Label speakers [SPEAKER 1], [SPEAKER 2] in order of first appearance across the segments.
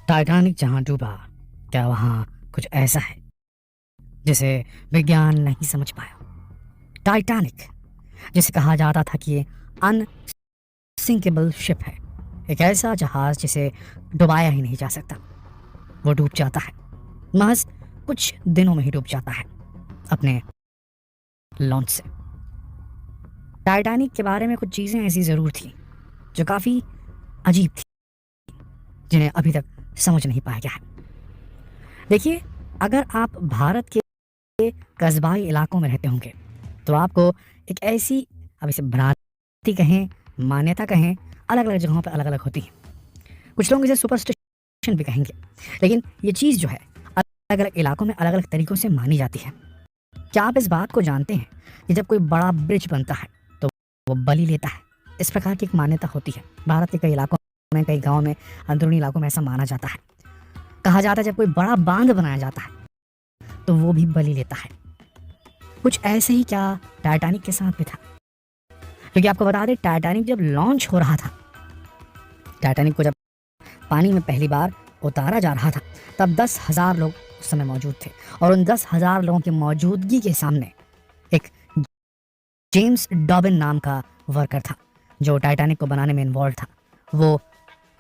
[SPEAKER 1] Titanic जहां डूबा, क्या वहां कुछ ऐसा है जिसे विज्ञान नहीं समझ पाया? टाइटैनिक, जिसे कहा जाता था कि ये अनसिंकेबल शिप है, एक ऐसा जहाज जिसे डुबाया ही नहीं जा सकता, वो डूब जाता है। महज कुछ दिनों में ही डूब जाता है अपने लॉन्च से। टाइटैनिक के बारे में कुछ चीज़ें ऐसी ज़रूर थी जो काफ़ी अजीब थी, जिन्हें अभी तक समझ नहीं पाया गया है। देखिए, अगर आप भारत के कस्बाई इलाकों में रहते होंगे तो आपको एक ऐसी, अब इसे भ्रांति कहें, मान्यता कहें, अलग अलग जगहों पर अलग अलग होती है। कुछ लोग इसे सुपरस्टिशन भी कहेंगे, लेकिन ये चीज़ जो है अलग अलग इलाकों में अलग अलग तरीक़ों से मानी जाती है। क्या आप इस बात को जानते हैं कि जब कोई बड़ा ब्रिज बनता है तो वो बलि लेता है? इस प्रकार की एक मान्यता होती है। भारत के कई इलाकों में, कई गाँव में, अंदरूनी इलाकों में ऐसा माना जाता है। कहा जाता है जब कोई बड़ा बांध बनाया जाता है तो वो भी बलि लेता है। कुछ ऐसे ही क्या टाइटैनिक के साथ भी था? क्योंकि आपको बता दें, टाइटैनिक जब लॉन्च हो रहा था, टाइटैनिक को जब पानी में पहली बार उतारा जा रहा था, तब 10,000 लोग उस समय मौजूद थे। और उन 10,000 लोगों की मौजूदगी के सामने एक जेम्स डॉबिन नाम का वर्कर था जो टाइटैनिक को बनाने में इन्वॉल्व था। वो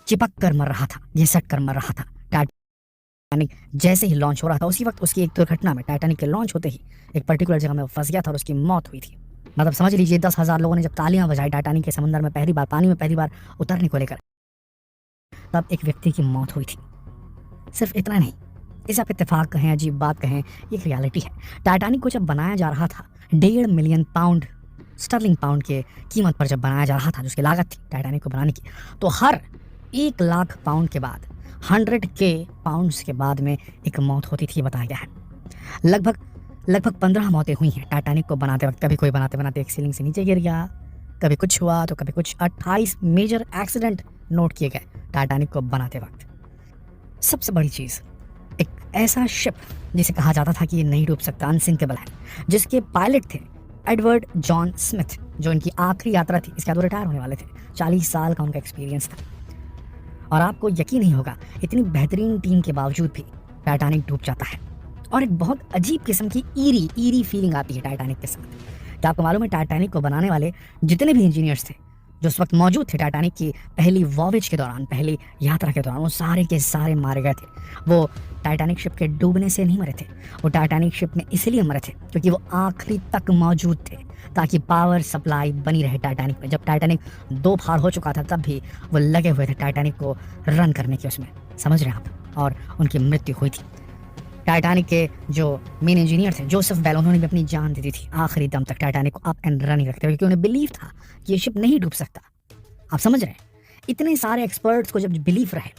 [SPEAKER 1] चिपक कर मर रहा था, घिसट कर मर रहा था। टाइटैनिक जैसे ही लॉन्च हो रहा था, उसी वक्त उसकी एक दुर्घटना में, टाइटैनिक के लॉन्च होते ही एक पर्टिकुलर जगह में फंस गया था और उसकी मौत हुई थी। मतलब समझ लीजिए, 10,000 लोगों ने जब तालियां बजाई टाइटैनिक के समंदर में पहली बार, पानी में पहली बार उतरने को लेकर, तब एक व्यक्ति की मौत हुई थी। सिर्फ इतना नहीं, इसे आप इत्तेफाक कहें, अजीब बात कहें, ये एक रियलिटी है। टाइटैनिक को जब बनाया जा रहा था, 1.5 मिलियन पाउंड, स्टर्लिंग पाउंड के कीमत पर जब बनाया जा रहा था, जिसकी लागत थी टाइटैनिक को बनाने की, तो हर 1 लाख पाउंड के बाद, 100K पाउंड्स के बाद में एक मौत होती थी, बताया गया है। लगभग 15 मौतें हुई हैं टाइटैनिक को बनाते वक्त। कभी कोई बनाते बनाते एक सीलिंग से नीचे गिर गया, कभी कुछ हुआ तो कभी कुछ। 28 मेजर एक्सीडेंट नोट किए गए टाइटैनिक को बनाते वक्त। सबसे बड़ी चीज़, एक ऐसा शिप जिसे कहा जाता था कि ये नहीं डूब सकता, अनसिंकेबल है, जिसके पायलट थे एडवर्ड जॉन स्मिथ, जो इनकी आखिरी यात्रा थी। इसके बाद वो रिटायर होने वाले थे। 40 साल का उनका एक्सपीरियंस था। और आपको यकीन नहीं होगा, इतनी बेहतरीन टीम के बावजूद भी टाइटैनिक डूब जाता है। और एक बहुत अजीब किस्म की ईरी फीलिंग आती है टाइटैनिक के साथ। क्या आपको मालूम है, टाइटैनिक को बनाने वाले जितने भी इंजीनियर्स थे जो उस वक्त मौजूद थे टाइटैनिक की पहली वॉयेज के दौरान, पहली यात्रा के दौरान, वो सारे के सारे मारे गए थे। वो टाइटैनिक शिप के डूबने से नहीं मरे थे, वो टाइटैनिक शिप में इसलिए मरे थे क्योंकि वो आखिरी तक मौजूद थे ताकि पावर सप्लाई बनी रहे टाइटैनिक में। जब टाइटैनिक 2 फाड़ हो चुका था, तब भी वो लगे हुए थे टाइटैनिक को रन करने की, उसमें, समझ रहे हैं आप? और उनकी मृत्यु हुई थी। टाइटैनिक के जो मेन इंजीनियर थे, जोसेफ बेल, उन्होंने भी अपनी जान दे दी थी आखिरी दम तक टाइटैनिक को अप एंड रनिंग रखते हुए, क्योंकि उन्हें बिलीव था कि ये शिप नहीं डूब सकता। आप समझ रहे हैं? इतने सारे एक्सपर्ट्स को जब बिलीव रहे,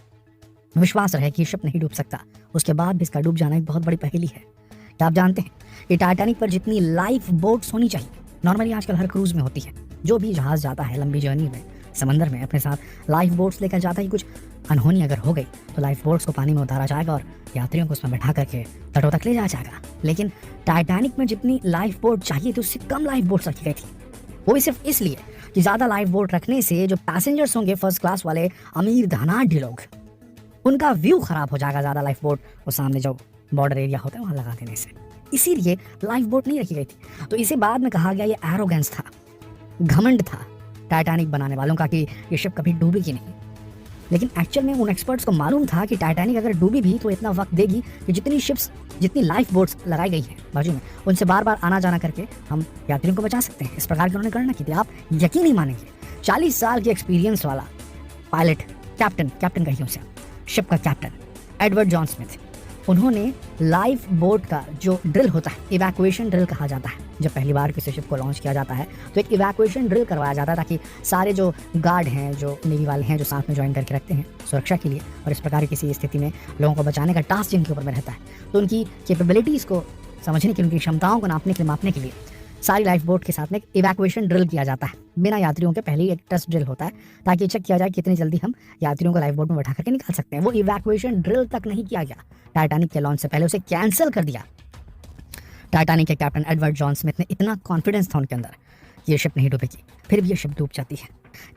[SPEAKER 1] विश्वास रहे कि ये शिप नहीं डूब सकता, उसके बाद भी इसका डूब जाना एक बहुत बड़ी पहेली है। क्या आप जानते हैं कि टाइटैनिक पर जितनी लाइफ बोट्स होनी चाहिए, नॉर्मली आजकल हर क्रूज में होती है, जो भी जहाज़ जाता है लंबी जर्नी में समंदर में, अपने साथ लाइफ बोट्स लेकर जाता है। कुछ अनहोनी अगर हो गई तो लाइफ बोट्स को पानी में उतारा जाएगा और यात्रियों को उसमें बैठा करके तटों तक ले जाया जाएगा। लेकिन टाइटैनिक में जितनी लाइफ बोट चाहिए थी, उससे कम लाइफ बोट्स रखी गई थी। वो भी सिर्फ इसलिए कि ज़्यादा लाइफ बोट रखने से जो पैसेंजर्स होंगे, फर्स्ट क्लास वाले अमीर धनाढ़ लोग, उनका व्यू खराब हो जाएगा ज़्यादा लाइफ बोट वो सामने जो बॉर्डर एरिया होता है वहाँ लगा देने से। इसीलिए लाइफ बोट नहीं रखी गई थी। तो इसे बाद में कहा गया ये एरोगेंस था, घमंड था टाइटैनिक बनाने वालों का कि ये शिप कभी डूबेगी नहीं। लेकिन एक्चुअल में उन एक्सपर्ट्स को मालूम था कि टाइटैनिक अगर डूबी भी तो इतना वक्त देगी कि जितनी शिप्स, जितनी लाइफ बोट्स लगाई गई हैं बाजू में, उनसे बार बार आना जाना करके हम यात्रियों को बचा सकते हैं। इस प्रकार की उन्होंने गणना की थी। आप यकीन नहीं मानेंगे, 40 साल की एक्सपीरियंस वाला पायलट, कैप्टन कहिए उसे, शिप का कैप्टन एडवर्ड जॉन स्मिथ, उन्होंने लाइफ बोट का जो ड्रिल होता है, इवैक्यूएशन ड्रिल कहा जाता है, जब पहली बार किसी शिप को लॉन्च किया जाता है तो एक इवैक्यूएशन ड्रिल करवाया जाता है ताकि सारे जो गार्ड हैं, जो नेवी वाले हैं, जो साथ में ज्वाइन करके रखते हैं सुरक्षा के लिए, और इस प्रकार की किसी स्थिति में लोगों को बचाने का टास्क जिनके ऊपर में रहता है, तो उनकी कैपेबिलिटीज़ को समझने के लिए, उनकी क्षमताओं को नापने के लिए, मापने के लिए सारी लाइफ बोट के साथ में एक इवैक्यूएशन ड्रिल किया जाता है बिना यात्रियों के। पहले ही एक टेस्ट ड्रिल होता है ताकि चेक किया जाए कितनी जल्दी हम यात्रियों को लाइफ बोट में बैठा करके निकाल सकते हैं। वो इवैक्यूएशन ड्रिल तक नहीं किया गया टाइटैनिक के लॉन्च से पहले, उसे कैंसिल कर दिया। टाइटैनिक के कैप्टन एडवर्ड जॉन स्मिथ ने, इतना कॉन्फिडेंस था उनके अंदर कि ये शिप नहीं डूबेगी, फिर भी ये शिप डूब जाती है।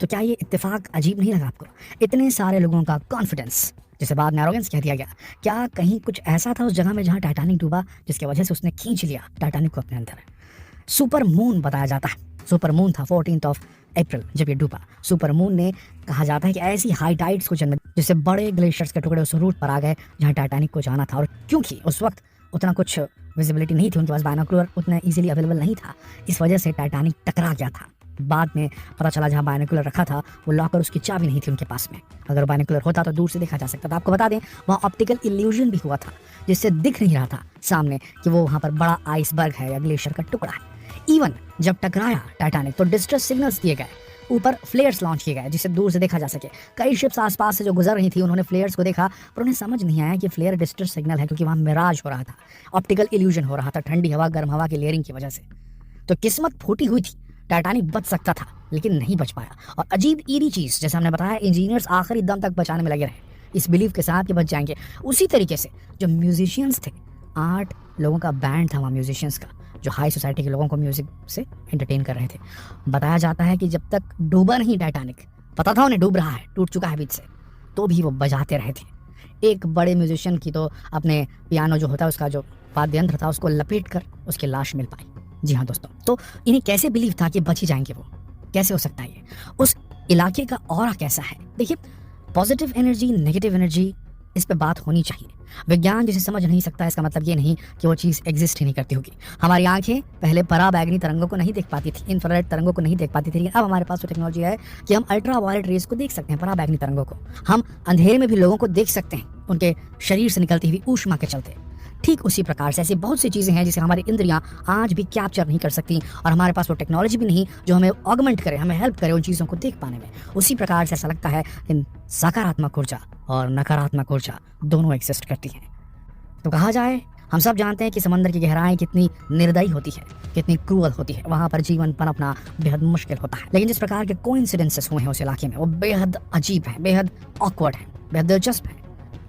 [SPEAKER 1] तो क्या ये इत्तेफाक अजीब नहीं लगा आपको? इतने सारे लोगों का कॉन्फिडेंस, जिसे बाद में एरोगेंस कह दिया गया, क्या कहीं कुछ ऐसा था उस जगह में जहाँ टाइटैनिक डूबा जिसकी वजह से उसने खींच लिया टाइटैनिक को अपने अंदर? सुपर मून बताया जाता है, सुपर मून था 14 अप्रैल जब ये डूबा। सुपर मून ने कहा जाता है कि ऐसी हाई टाइड्स को जन्म जिससे बड़े ग्लेशियर्स के टुकड़े उस रूट पर आ गए जहाँ टाइटैनिक को जाना था। और क्योंकि उस वक्त उतना कुछ विजिबिलिटी नहीं थी, उनके पास बायनोकुलर उतना इजीली अवेलेबल नहीं था, इस वजह से टाइटैनिक टकरा गया था। बाद में पता चला जहाँ बायनोकुलर रखा था वो लॉकर, उसकी चाबी नहीं थी उनके पास में। अगर बायनोकुलर होता तो दूर से देखा जा सकता था। आपको बता दें वहाँ ऑप्टिकल इल्यूजन भी हुआ था, जिससे दिख नहीं रहा था सामने कि वो वहाँ पर बड़ा आइसबर्ग है या ग्लेशियर का टुकड़ा है। इवन जब टकराया टाइटैनिक तो डिस्ट्रेस सिग्नल्स दिए गए, ऊपर फ्लेयर्स लॉन्च किए गए जिससे दूर से देखा जा सके। कई शिप्स आसपास से जो गुजर रही थी उन्होंने फ्लेयर्स को देखा, पर उन्हें समझ नहीं आया कि फ्लेयर डिस्ट्रेस सिग्नल है, क्योंकि वहाँ मिराज हो रहा था, ऑप्टिकल इल्यूजन हो रहा था, ठंडी हवा गर्म हवा की लेयरिंग की वजह से। तो किस्मत फूटी हुई थी, टाइटैनिक बच सकता था लेकिन नहीं बच पाया। और अजीब ईरी चीज़, जैसे हमने बताया, इंजीनियर्स आखिरी दम तक बचाने में लगे रहे इस बिलीव के साथ कि बच जाएंगे। उसी तरीके से जो म्यूजिशियंस थे, 8 लोगों का बैंड था वहाँ म्यूजिशियंस का, जो हाई सोसाइटी के लोगों को म्यूजिक से एंटरटेन कर रहे थे। बताया जाता है कि जब तक डूबा नहीं टाइटैनिक, पता था उन्हें डूब रहा है, टूट चुका है बीच से, तो भी वो बजाते रहे थे। एक बड़े म्यूजिशियन की तो अपने पियानो जो होता है उसका जो वाद्य यंत्र था उसको लपेट कर उसकी लाश मिल पाई। जी हाँ दोस्तों, तो इन्हें कैसे बिलीव था कि बच ही जाएंगे वो? कैसे हो सकता है ये? उस इलाके का ऑरा कैसा है? देखिए, पॉजिटिव एनर्जी, नेगेटिव एनर्जी, इस पे बात होनी चाहिए। विज्ञान जिसे समझ नहीं सकता इसका मतलब ये नहीं कि वो चीज़ एग्जिस्ट ही नहीं करती होगी। हमारी आंखें पहले पराबैंगनी तरंगों को नहीं देख पाती थी, इंफ्रारेड तरंगों को नहीं देख पाती थी, लेकिन अब हमारे पास वो टेक्नोलॉजी है कि हम अल्ट्रा वायलेट रेज को देख सकते हैं, पराबैंगनी तरंगों को। हम अंधेरे में भी लोगों को देख सकते हैं उनके शरीर से निकलती हुई ऊष्मा के चलते। ठीक उसी प्रकार से ऐसी बहुत सी चीज़ें हैं जिसे हमारी इंद्रियां आज भी कैप्चर नहीं कर सकती, और हमारे पास वो टेक्नोलॉजी भी नहीं जो हमें ऑगमेंट करे, हमें हेल्प करे उन चीज़ों को देख पाने में। उसी प्रकार से ऐसा लगता है कि सकारात्मक ऊर्जा और नकारात्मक ऊर्जा दोनों एग्जिस्ट करती हैं। तो कहा जाए, हम सब जानते हैं कि समंदर की गहराई कितनी निर्दयी होती है, कितनी क्रूअल होती है, वहाँ पर जीवन पनपना बेहद मुश्किल होता है। लेकिन जिस प्रकार के कोइंसिडेंसेस हुए हैं उस इलाके में वो बेहद अजीब है, बेहद ऑकवर्ड है, बेहद दिलचस्प है।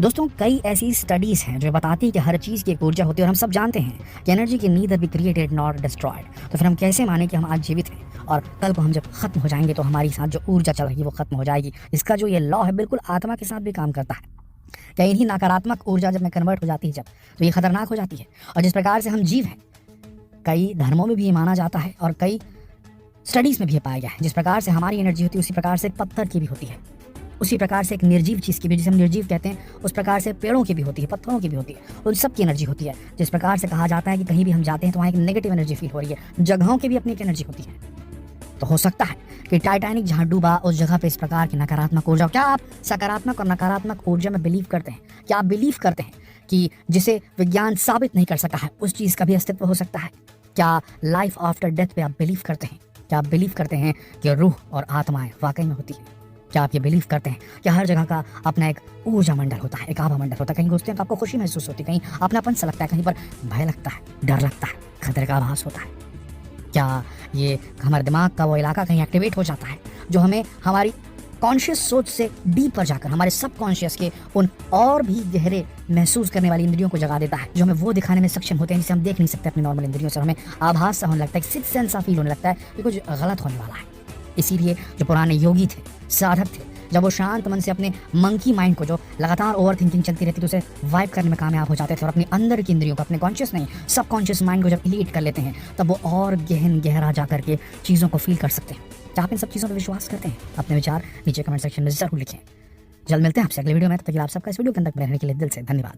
[SPEAKER 1] दोस्तों, कई ऐसी स्टडीज़ हैं जो बताती है कि हर चीज़ की एक ऊर्जा होती है, और हम सब जानते हैं कि एनर्जी की neither be created not destroyed. तो फिर हम कैसे माने कि हम आज जीवित हैं और कल को हम जब खत्म हो जाएंगे तो हमारी साथ जो ऊर्जा चल रही है वो खत्म हो जाएगी? इसका जो ये लॉ है बिल्कुल आत्मा के साथ भी काम करता है। कहीं ही नकारात्मक ऊर्जा जब में कन्वर्ट हो जाती है जब, तो ये खतरनाक हो जाती है। और जिस प्रकार से हम जीव हैं, कई धर्मों में भी ये माना जाता है और कई स्टडीज़ में भी ये पाया गया है, जिस प्रकार से हमारी एनर्जी होती है उसी प्रकार से पत्थर की भी होती है, उसी प्रकार से एक निर्जीव चीज़ की भी, जिसे हम निर्जीव कहते हैं, उस प्रकार से पेड़ों की भी होती है, पत्थरों की भी होती है, उन सब की एनर्जी होती है। जिस प्रकार से कहा जाता है कि कहीं भी हम जाते हैं तो वहाँ एक नेगेटिव एनर्जी फील हो रही है, जगहों की भी अपनी एक एनर्जी होती है। तो हो सकता है कि टाइटैनिक जहाँ डूबा उस जगह पे इस प्रकार की नकारात्मक ऊर्जा। क्या आप सकारात्मक और नकारात्मक ऊर्जा में बिलीव करते हैं? क्या आप बिलीव करते हैं कि जिसे विज्ञान साबित नहीं कर सका है उस चीज़ का भी अस्तित्व हो सकता है? क्या लाइफ आफ्टर डेथ पे आप बिलीव करते हैं? क्या आप बिलीव करते हैं कि रूह और आत्माएं वाकई में होती है? क्या आप ये बिलीव करते हैं कि हर जगह का अपना एक ऊर्जा मंडल होता है, एक आभा मंडल होता है? कहीं घुसते हैं तो आपको खुशी महसूस होती है, कहीं अपनापन सा लगता है, कहीं पर भय लगता है, डर लगता है, खतरे का आभास होता है। क्या ये हमारे दिमाग का वो इलाका कहीं एक्टिवेट हो जाता है जो हमें हमारी कॉन्शियस सोच से डीप पर जाकर हमारे सबकॉन्शियस के उन और भी गहरे महसूस करने वाली इंद्रियों को जगा देता है, जो हमें वो दिखाने में सक्षम होते हैं जिसे हम देख नहीं सकते अपनी नॉर्मल इंद्रियों से? हमें आभास सा होने लगता है, सिक्स सेंस सा फील होने लगता है कि कुछ गलत होने वाला है। इसीलिए जो पुराने योगी थे, साधक थे, जब वो शांत मन से अपने मंकी माइंड को जो लगातार ओवर थिंकिंग चलती रहती तो उसे वाइप करने में कामयाब हो जाते थे, और अपने अंदर की इंद्रियों को, अपने कॉन्शियस नहीं सब कॉन्शियस माइंड को जब इलीट कर लेते हैं तब वो और गहरा जा करके चीज़ों को फील कर सकते हैं। क्या आप इन सब चीज़ों पर विश्वास करते हैं? अपने विचार नीचे कमेंट सेक्शन में जरूर लिखें। जल्द मिलते हैं आपसे अगले वीडियो में, तब तक आप सबका इस वीडियो के अंदर रहने के लिए दिल से धन्यवाद।